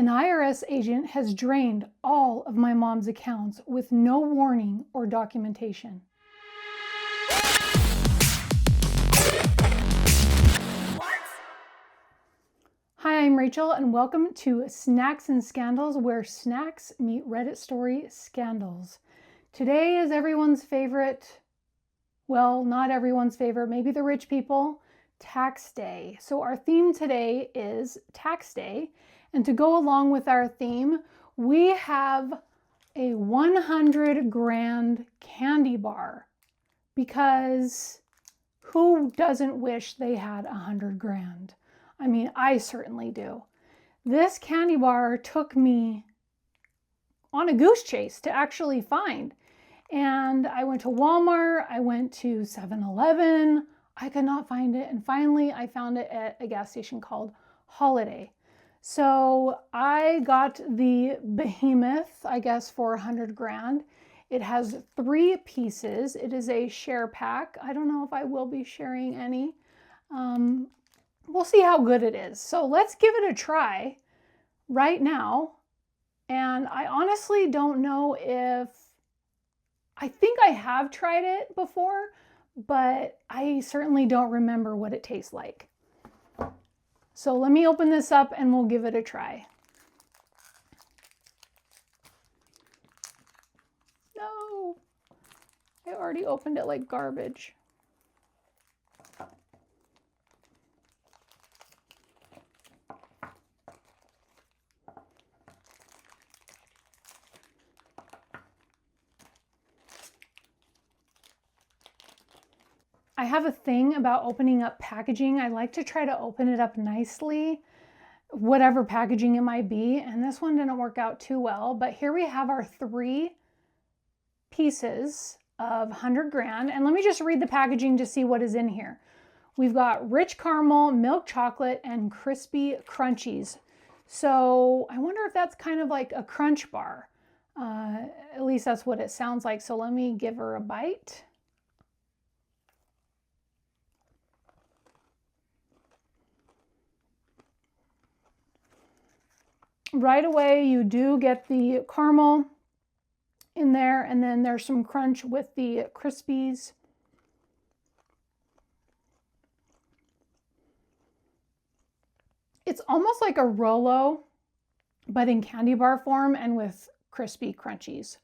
An IRS agent has drained all of my mom's accounts with no warning or documentation. Hi, I'm Rachel, and welcome to Snacks and Scandals, where snacks meet Reddit story scandals. Today is everyone's favorite, well, not everyone's favorite, maybe the rich people, tax day. So our theme today is tax day. And to go along with our theme, we have a 100 grand candy bar, because who doesn't wish they had 100 grand? I mean, I certainly do. This candy bar took me on a goose chase to actually find. And I went to Walmart, I went to 7-Eleven, I could not find it. And finally, I found it at a gas station called Holiday. So I got the behemoth, I guess, for 100 grand. It has 3 pieces. It is a share pack. I don't know if I will be sharing any. We'll see how good it is. So let's give it a try right now. And I honestly don't know if, I think I have tried it before, but I certainly don't remember what it tastes like. So let me open this up and we'll give it a try. No, I already opened it like garbage. I have a thing about opening up packaging. I like to try to open it up nicely, whatever packaging it might be. And this one didn't work out too well, but here we have our 3 pieces of 100 grand. And let me just read the packaging to see what is in here. We've got rich caramel, milk chocolate, and crispy crunchies. So I wonder if that's kind of like a crunch bar. At least that's what it sounds like. So let me give her a bite. Right away, you do get the caramel in there, and then there's some crunch with the Crispies. It's almost like a Rolo, but in candy bar form and with crispy crunchies.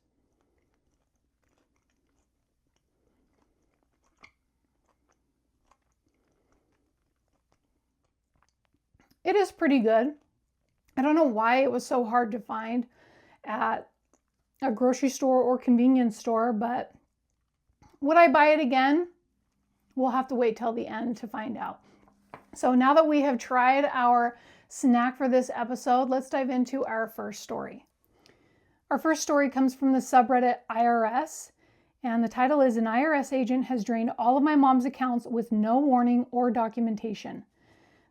It is pretty good. I don't know why it was so hard to find at a grocery store or convenience store, but would I buy it again? We'll have to wait till the end to find out. So now that we have tried our snack for this episode, let's dive into our first story. Our first story comes from the subreddit IRS, and the title is "An IRS agent has drained all of my mom's accounts with no warning or documentation."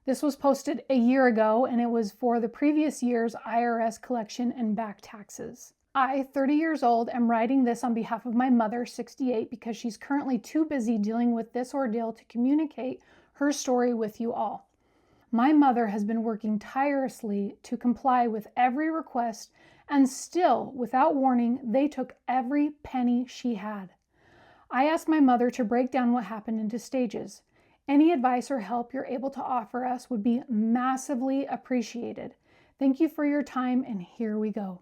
This was posted a year ago, and it was for the previous year's IRS collection and back taxes. I, 30 years old, am writing this on behalf of my mother, 68, because she's currently too busy dealing with this ordeal to communicate her story with you all. My mother has been working tirelessly to comply with every request, and still, without warning, they took every penny she had. I asked my mother to break down what happened into stages. Any advice or help you're able to offer us would be massively appreciated. Thank you for your time, and here we go.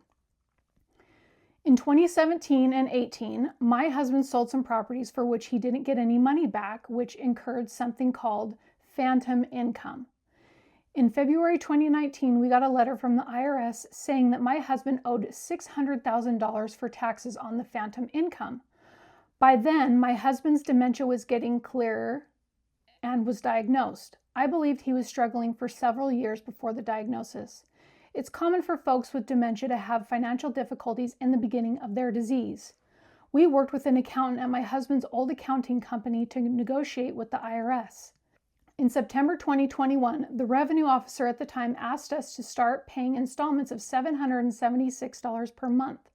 In 2017 and 18, my husband sold some properties for which he didn't get any money back, which incurred something called phantom income. In February 2019, we got a letter from the IRS saying that my husband owed $600,000 for taxes on the phantom income. By then, my husband's dementia was getting clearer and was diagnosed. I believed he was struggling for several years before the diagnosis. It's common for folks with dementia to have financial difficulties in the beginning of their disease. We worked with an accountant at my husband's old accounting company to negotiate with the IRS. In September 2021, the revenue officer at the time asked us to start paying installments of $776 per month.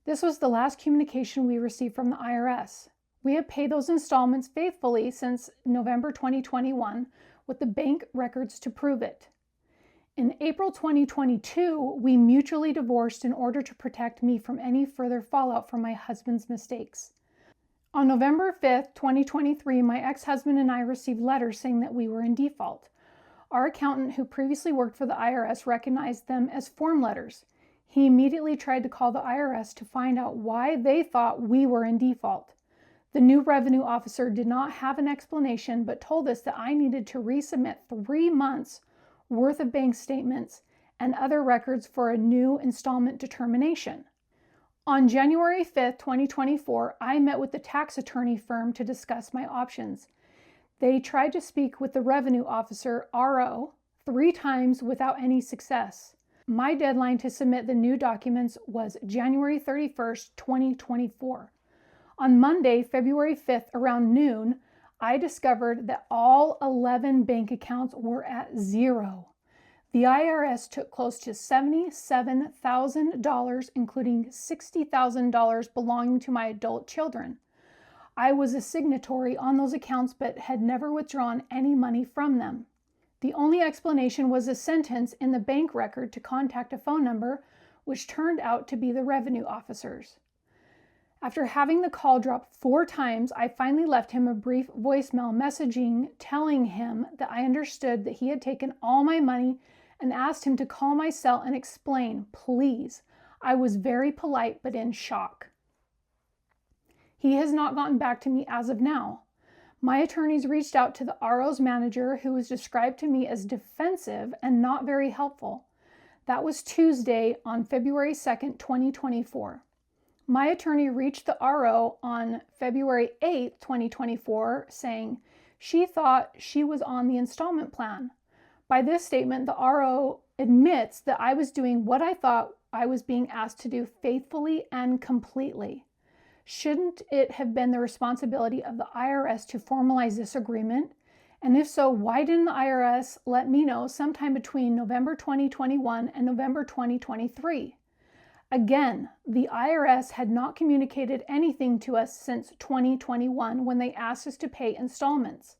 This was the last communication we received from the IRS. We have paid those installments faithfully since November 2021 with the bank records to prove it. In April 2022, we mutually divorced in order to protect me from any further fallout from my husband's mistakes. On November 5th, 2023, my ex-husband and I received letters saying that we were in default. Our accountant, who previously worked for the IRS, recognized them as form letters. He immediately tried to call the IRS to find out why they thought we were in default. The new revenue officer did not have an explanation, but told us that I needed to resubmit 3 months worth of bank statements and other records for a new installment determination. On January 5th, 2024, I met with the tax attorney firm to discuss my options. They tried to speak with the revenue officer, RO, 3 times without any success. My deadline to submit the new documents was January 31st, 2024. On Monday, February 5th, around noon, I discovered that all 11 bank accounts were at zero. The IRS took close to $77,000, including $60,000 belonging to my adult children. I was a signatory on those accounts but had never withdrawn any money from them. The only explanation was a sentence in the bank record to contact a phone number, which turned out to be the revenue officers. After having the call drop 4 times, I finally left him a brief voicemail messaging telling him that I understood that he had taken all my money and asked him to call my cell and explain, please. I was very polite but in shock. He has not gotten back to me as of now. My attorneys reached out to the RO's manager, who was described to me as defensive and not very helpful. That was Tuesday on February 2nd, 2024. My attorney reached the RO on February 8th, 2024, saying she thought she was on the installment plan. By this statement, the RO admits that I was doing what I thought I was being asked to do faithfully and completely. Shouldn't it have been the responsibility of the IRS to formalize this agreement? And if so, why didn't the IRS let me know sometime between November 2021 and November 2023? Again, the IRS had not communicated anything to us since 2021 when they asked us to pay installments.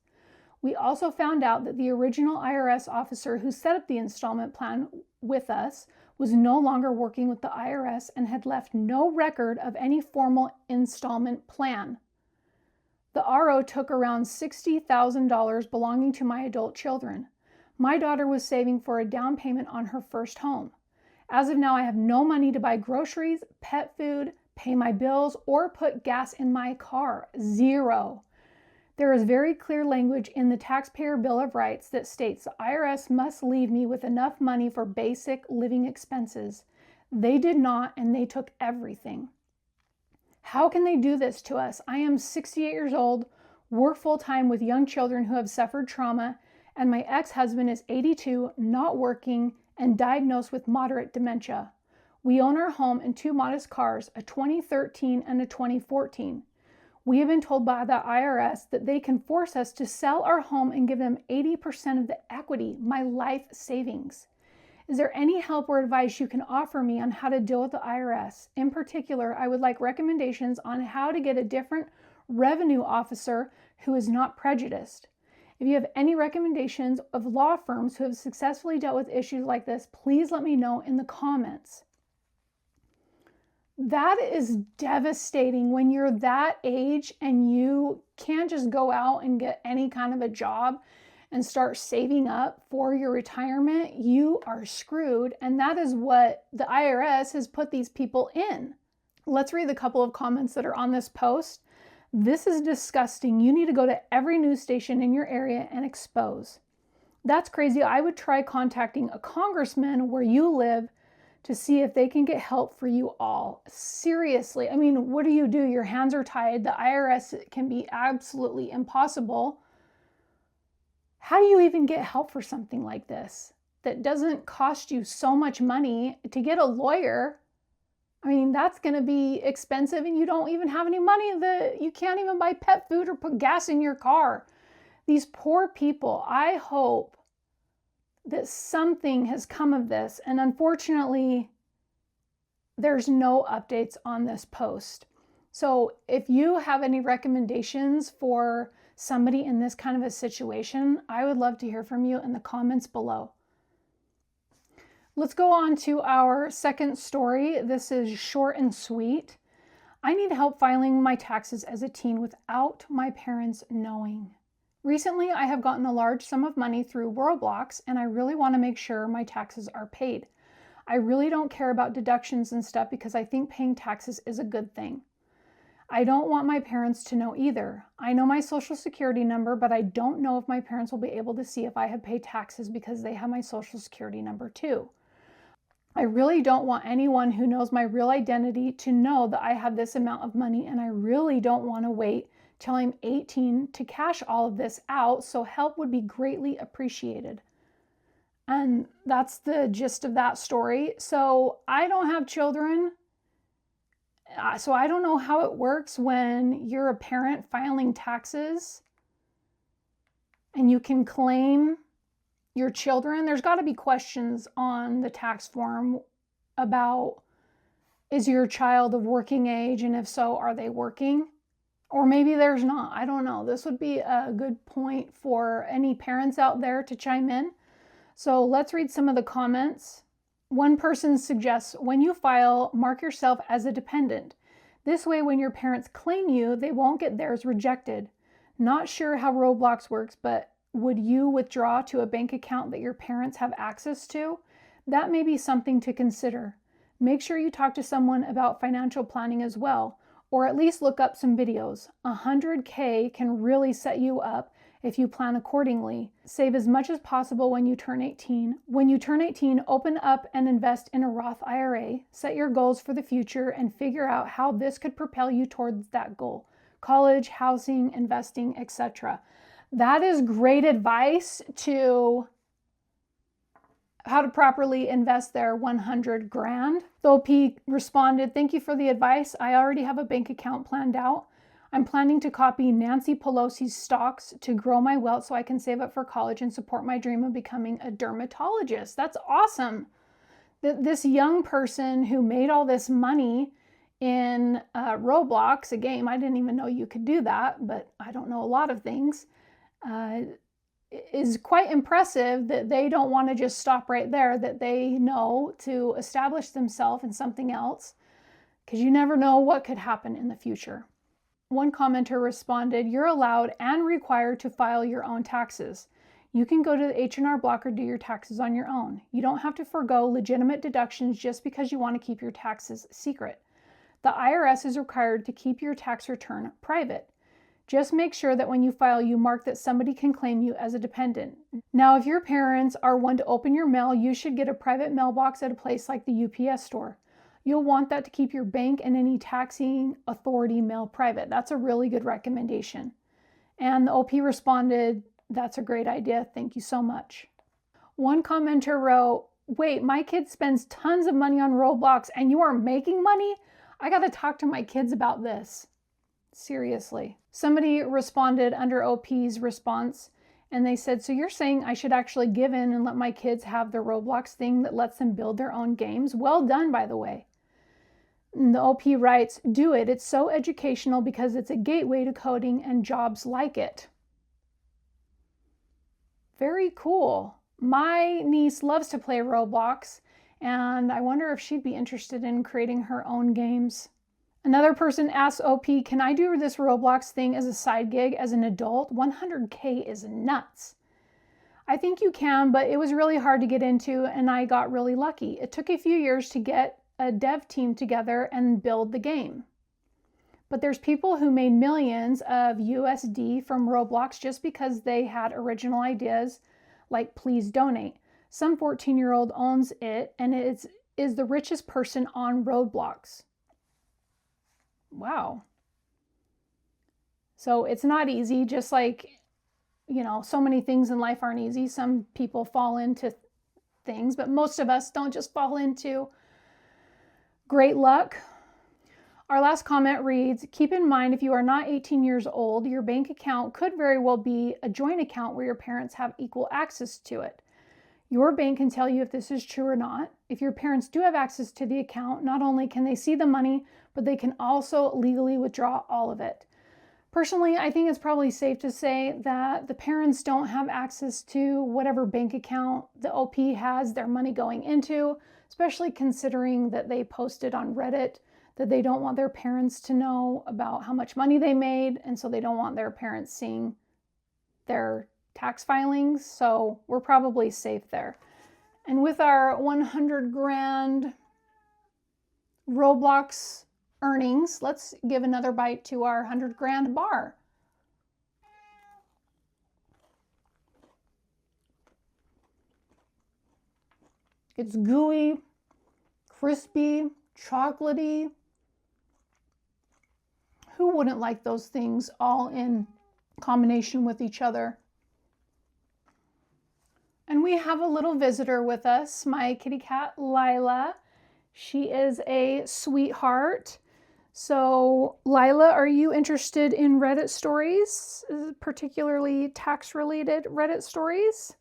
We also found out that the original IRS officer who set up the installment plan with us was no longer working with the IRS and had left no record of any formal installment plan. The RO took around $60,000 belonging to my adult children. My daughter was saving for a down payment on her first home. As of now, I have no money to buy groceries, pet food, pay my bills, or put gas in my car. Zero. There is very clear language in the Taxpayer Bill of Rights that states the IRS must leave me with enough money for basic living expenses. They did not, and they took everything. How can they do this to us? I am 68 years old, work full-time with young children who have suffered trauma, and my ex-husband is 82, not working, and diagnosed with moderate dementia. We own our home and 2 modest cars, a 2013 and a 2014. We have been told by the IRS that they can force us to sell our home and give them 80% of the equity, my life savings. Is there any help or advice you can offer me on how to deal with the IRS? In particular, I would like recommendations on how to get a different revenue officer who is not prejudiced. If you have any recommendations of law firms who have successfully dealt with issues like this, please let me know in the comments. That is devastating when you're that age and you can't just go out and get any kind of a job and start saving up for your retirement. You are screwed, and that is what the IRS has put these people in. Let's read the couple of comments that are on this post. This is disgusting. You need to go to every news station in your area and expose. That's crazy. I would try contacting a congressman where you live to see if they can get help for you all. Seriously. I mean, what do? Your hands are tied. The IRS can be absolutely impossible. How do you even get help for something like this that doesn't cost you so much money to get a lawyer? I mean, that's going to be expensive, and you don't even have any money that you can't even buy pet food or put gas in your car. These poor people, I hope that something has come of this. And unfortunately, there's no updates on this post. So if you have any recommendations for somebody in this kind of a situation, I would love to hear from you in the comments below. Let's go on to our second story. This is short and sweet. I need help filing my taxes as a teen without my parents knowing. Recently, I have gotten a large sum of money through Roblox, and I really want to make sure my taxes are paid. I really don't care about deductions and stuff because I think paying taxes is a good thing. I don't want my parents to know either. I know my social security number, but I don't know if my parents will be able to see if I have paid taxes because they have my social security number too. I really don't want anyone who knows my real identity to know that I have this amount of money, and I really don't want to wait till I'm 18 to cash all of this out, so help would be greatly appreciated. And that's the gist of that story. So I don't have children. So I don't know how it works when you're a parent filing taxes and you can claim your children. There's got to be questions on the tax form about, is your child of working age? And if so, are they working? Or maybe there's not. I don't know. This would be a good point for any parents out there to chime in. So let's read some of the comments. One person suggests, when you file, mark yourself as a dependent. This way, when your parents claim you, they won't get theirs rejected. Not sure how Roblox works, but would you withdraw to a bank account that your parents have access to? That may be something to consider. Make sure you talk to someone about financial planning as well, or at least look up some videos. $100K can really set you up if you plan accordingly. Save as much as possible when you turn 18. When you turn 18, open up and invest in a Roth IRA. Set your goals for the future and figure out how this could propel you towards that goal. College, housing, investing, etc. That is great advice to how to properly invest their 100 grand. The OP responded, thank you for the advice. I already have a bank account planned out. I'm planning to copy Nancy Pelosi's stocks to grow my wealth so I can save up for college and support my dream of becoming a dermatologist. That's awesome. This young person who made all this money in Roblox, a game, I didn't even know you could do that, but I don't know a lot of things, is quite impressive that they don't want to just stop right there, that they know to establish themselves in something else, because you never know what could happen in the future. One commenter responded, you're allowed and required to file your own taxes. You can go to the H&R Block or do your taxes on your own. You don't have to forego legitimate deductions just because you want to keep your taxes secret. The IRS is required to keep your tax return private. Just make sure that when you file, you mark that somebody can claim you as a dependent. Now, if your parents are one to open your mail, you should get a private mailbox at a place like the UPS store. You'll want that to keep your bank and any taxing authority mail private. That's a really good recommendation. And the OP responded, that's a great idea. Thank you so much. One commenter wrote, wait, my kid spends tons of money on Roblox and you are making money? I got to talk to my kids about this. Seriously. Somebody responded under OP's response and they said, so you're saying I should actually give in and let my kids have the Roblox thing that lets them build their own games? Well done, by the way. And the OP writes, do it. It's so educational because it's a gateway to coding and jobs like it. Very cool. My niece loves to play Roblox, and I wonder if she'd be interested in creating her own games. Another person asks OP, can I do this Roblox thing as a side gig as an adult? 100K is nuts. I think you can, but it was really hard to get into, and I got really lucky. It took a few years to get a dev team together and build the game. But there's people who made millions of USD from Roblox just because they had original ideas like please donate. Some 14-year-old owns it and is the richest person on Roblox. Wow. So it's not easy, just like, so many things in life aren't easy. Some people fall into things, but most of us don't just fall into great luck. Our last comment reads, keep in mind if you are not 18 years old, your bank account could very well be a joint account where your parents have equal access to it. Your bank can tell you if this is true or not. If your parents do have access to the account, not only can they see the money, but they can also legally withdraw all of it. Personally, I think it's probably safe to say that the parents don't have access to whatever bank account the OP has their money going into, especially considering that they posted on Reddit that they don't want their parents to know about how much money they made, and so they don't want their parents seeing their tax filings. So we're probably safe there. And with our 100 grand Roblox earnings, let's give another bite to our 100 grand bar. It's gooey, crispy, chocolatey. Who wouldn't like those things all in combination with each other? And we have a little visitor with us, my kitty cat, Lila. She is a sweetheart. So, Lila, are you interested in Reddit stories, particularly tax-related Reddit stories?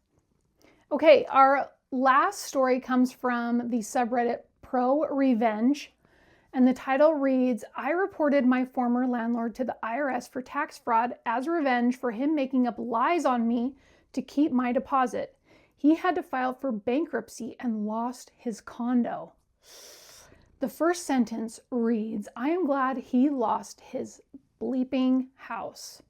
Okay, our last story comes from the subreddit Pro Revenge, and the title reads, I reported my former landlord to the IRS for tax fraud as revenge for him making up lies on me to keep my deposit. He had to file for bankruptcy and lost his condo. The first sentence reads, I am glad he lost his bleeping house.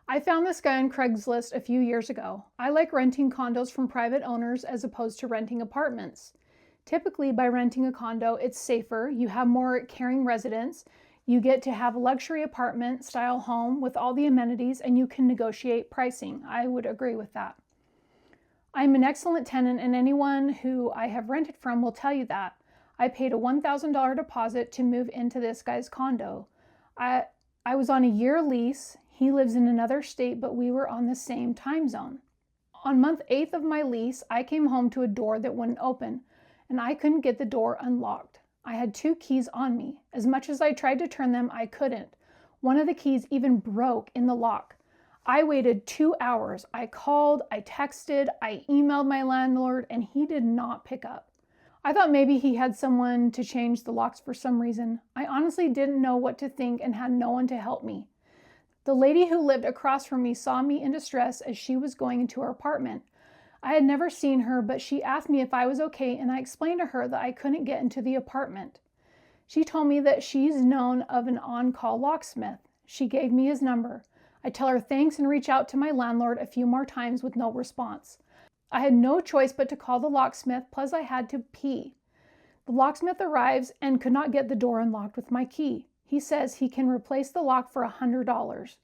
I found this guy on Craigslist a few years ago. I like renting condos from private owners as opposed to renting apartments. Typically, by renting a condo, it's safer. You have more caring residents. You get to have a luxury apartment style home with all the amenities, and you can negotiate pricing. I would agree with that. I'm an excellent tenant, and anyone who I have rented from will tell you that. I paid a $1,000 deposit to move into this guy's condo. I was on a year lease. He lives in another state, but we were on the same time zone. On month 8th of my lease, I came home to a door that wouldn't open, and I couldn't get the door unlocked. I had 2 keys on me. As much as I tried to turn them, I couldn't. One of the keys even broke in the lock. I waited 2 hours. I called, I texted, I emailed my landlord, and he did not pick up. I thought maybe he had someone to change the locks for some reason. I honestly didn't know what to think and had no one to help me. The lady who lived across from me saw me in distress as she was going into her apartment. I had never seen her, but she asked me if I was okay, and I explained to her that I couldn't get into the apartment. She told me that she's known of an on-call locksmith. She gave me his number. I tell her thanks and reach out to my landlord a few more times with no response. I had no choice but to call the locksmith, plus I had to pee. The locksmith arrives and could not get the door unlocked with my key. He says he can replace the lock for $100.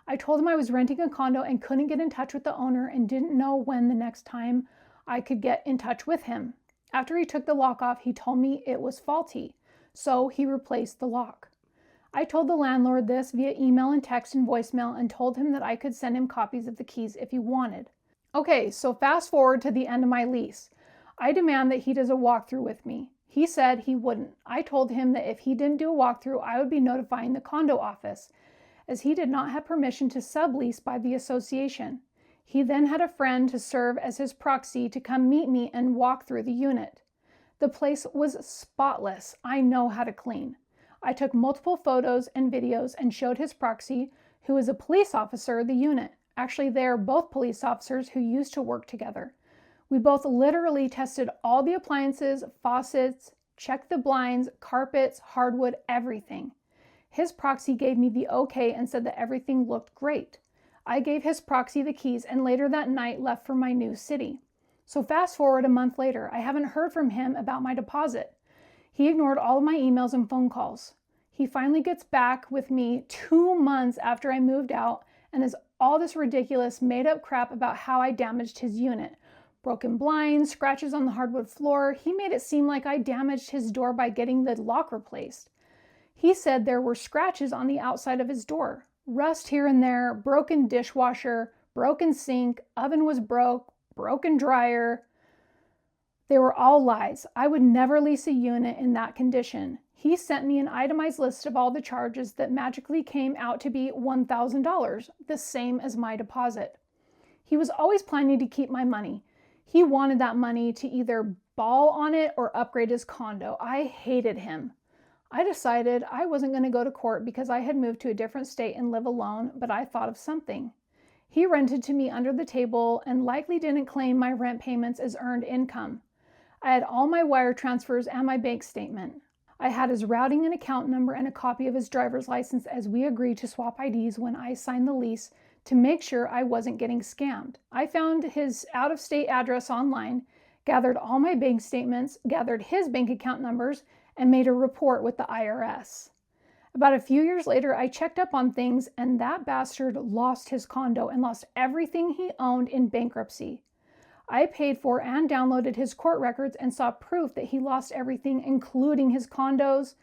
I told him I was renting a condo and couldn't get in touch with the owner and didn't know when the next time I could get in touch with him. After he took the lock off, he told me it was faulty, so he replaced the lock. I told the landlord this via email and text and voicemail and told him that I could send him copies of the keys if he wanted. Okay, so fast forward to the end of my lease. I demand that he does a walkthrough with me. He said he wouldn't. I told him that if he didn't do a walkthrough, I would be notifying the condo office, as he did not have permission to sublease by the association. He then had a friend to serve as his proxy to come meet me and walk through the unit. The place was spotless. I know how to clean. I took multiple photos and videos and showed his proxy, who is a police officer, the unit. Actually, they are both police officers who used to work together. We both literally tested all the appliances, faucets, checked the blinds, carpets, hardwood, everything. His proxy gave me the okay and said that everything looked great. I gave his proxy the keys and later that night left for my new city. So fast forward a month later, I haven't heard from him about my deposit. He ignored all of my emails and phone calls. He finally gets back with me 2 months after I moved out and is all this ridiculous made-up crap about how I damaged his unit. Broken blinds, scratches on the hardwood floor. He made it seem like I damaged his door by getting the lock replaced. He said there were scratches on the outside of his door. Rust here and there, broken dishwasher, broken sink, oven was broke, broken dryer. They were all lies. I would never lease a unit in that condition. He sent me an itemized list of all the charges that magically came out to be $1,000, the same as my deposit. He was always planning to keep my money. He wanted that money to either ball on it or upgrade his condo. I hated him. I decided I wasn't going to go to court because I had moved to a different state and live alone, but I thought of something. He rented to me under the table and likely didn't claim my rent payments as earned income. I had all my wire transfers and my bank statement. I had his routing and account number and a copy of his driver's license as we agreed to swap IDs when I signed the lease to make sure I wasn't getting scammed. I found his out-of-state address online, gathered all my bank statements, gathered his bank account numbers, and made a report with the IRS. About a few years later, I checked up on things, and that bastard lost his condo and lost everything he owned in bankruptcy. I paid for and downloaded his court records and saw proof that he lost everything, including his condos,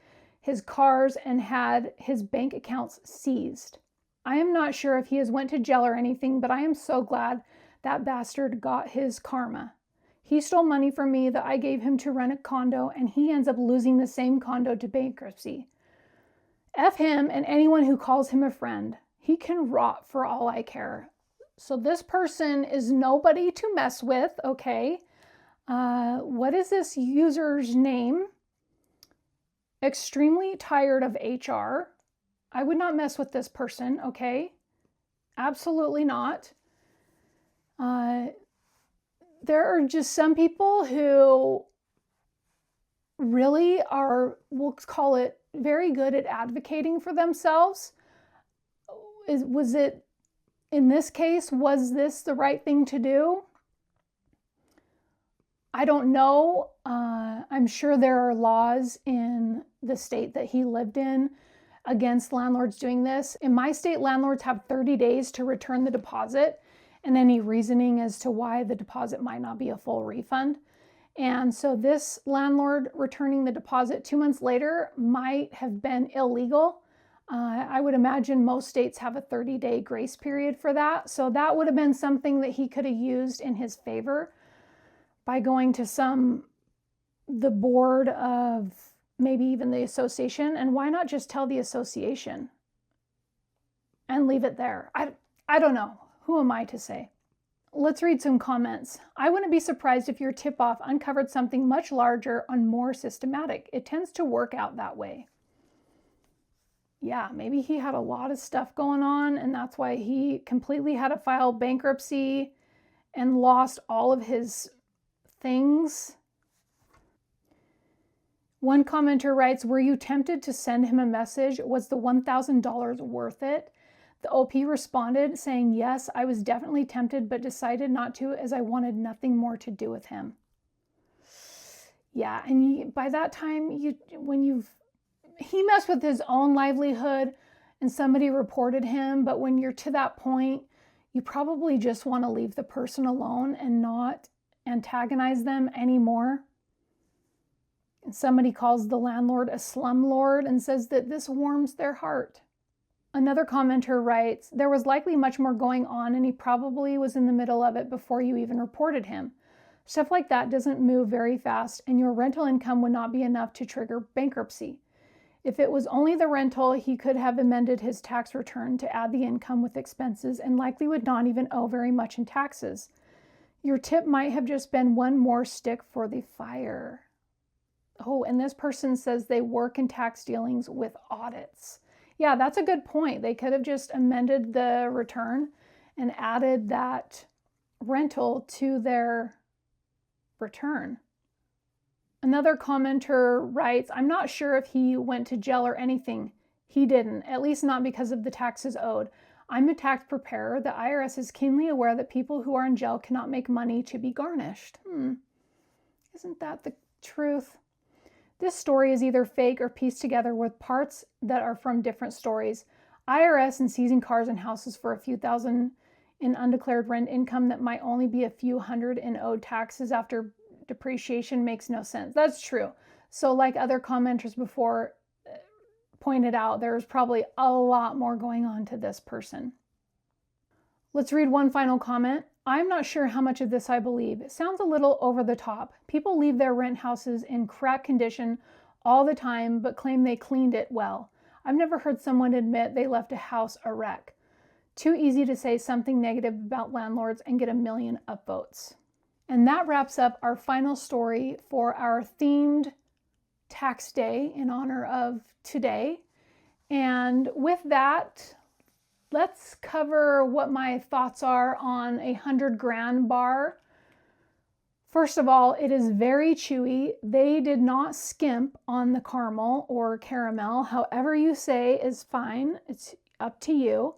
his cars, and had his bank accounts seized. I am not sure if he has went to jail or anything, but I am so glad that bastard got his karma. He stole money from me that I gave him to rent a condo, and he ends up losing the same condo to bankruptcy. F him and anyone who calls him a friend. He can rot for all I care. So this person is nobody to mess with, okay? What is this user's name? Extremely tired of HR. I would not mess with this person, okay? Absolutely not. There are just some people who really are, we'll call it, very good at advocating for themselves. Was it, in this case, was this the right thing to do? I don't know. I'm sure there are laws in the state that he lived in against landlords doing this. In my state, landlords have 30 days to return the deposit and any reasoning as to why the deposit might not be a full refund. And so this landlord returning the deposit 2 months later might have been illegal. I would imagine most states have a 30-day grace period for that. So that would have been something that he could have used in his favor by going to the board of maybe even the association. And why not just tell the association and leave it there? I don't know. Who am I to say? Let's read some comments. I wouldn't be surprised if your tip-off uncovered something much larger and more systematic. It tends to work out that way. Yeah, maybe he had a lot of stuff going on, and that's why he completely had to file bankruptcy and lost all of his things. One commenter writes, were you tempted to send him a message? Was the $1,000 worth it? The OP responded saying, yes, I was definitely tempted, but decided not to as I wanted nothing more to do with him. Yeah, and by that time, he messed with his own livelihood and somebody reported him, but when you're to that point, you probably just want to leave the person alone and not antagonize them anymore. And somebody calls the landlord a slumlord and says that this warms their heart. Another commenter writes, there was likely much more going on and he probably was in the middle of it before you even reported him. Stuff like that doesn't move very fast and your rental income would not be enough to trigger bankruptcy. If it was only the rental, he could have amended his tax return to add the income with expenses and likely would not even owe very much in taxes. Your tip might have just been one more stick for the fire. Oh, and this person says they work in tax dealings with audits. Yeah, that's a good point. They could have just amended the return and added that rental to their return. Another commenter writes, I'm not sure if he went to jail or anything. He didn't, at least not because of the taxes owed. I'm a tax preparer. The IRS is keenly aware that people who are in jail cannot make money to be garnished. Isn't that the truth? This story is either fake or pieced together with parts that are from different stories. IRS and seizing cars and houses for a few thousand in undeclared rent income that might only be a few hundred in owed taxes after depreciation makes no sense. That's true. So like other commenters before pointed out, there's probably a lot more going on to this person. Let's read one final comment. I'm not sure how much of this I believe. It sounds a little over the top. People leave their rent houses in crap condition all the time, but claim they cleaned it well. I've never heard someone admit they left a house a wreck. Too easy to say something negative about landlords and get 1 million upvotes. And that wraps up our final story for our themed tax day in honor of today. And with that, let's cover what my thoughts are on a 100 grand bar. First of all, it is very chewy. They did not skimp on the caramel or caramel. However you say is fine. It's up to you.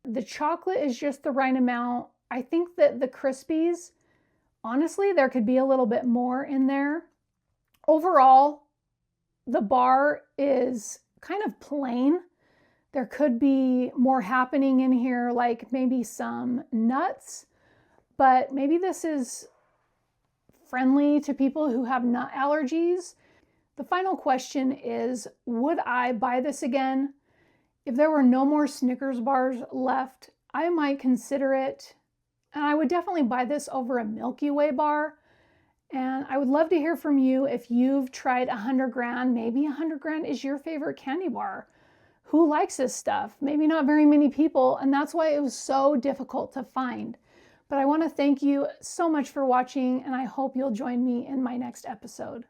The chocolate is just the right amount. I think that the Crispies, honestly, there could be a little bit more in there. Overall, the bar is kind of plain. There could be more happening in here, like maybe some nuts, but maybe this is friendly to people who have nut allergies. The final question is, would I buy this again? If there were no more Snickers bars left, I might consider it. And I would definitely buy this over a Milky Way bar. And I would love to hear from you if you've tried 100 grand. Maybe 100 grand is your favorite candy bar. Who likes this stuff? Maybe not very many people, and that's why it was so difficult to find. But I want to thank you so much for watching, and I hope you'll join me in my next episode.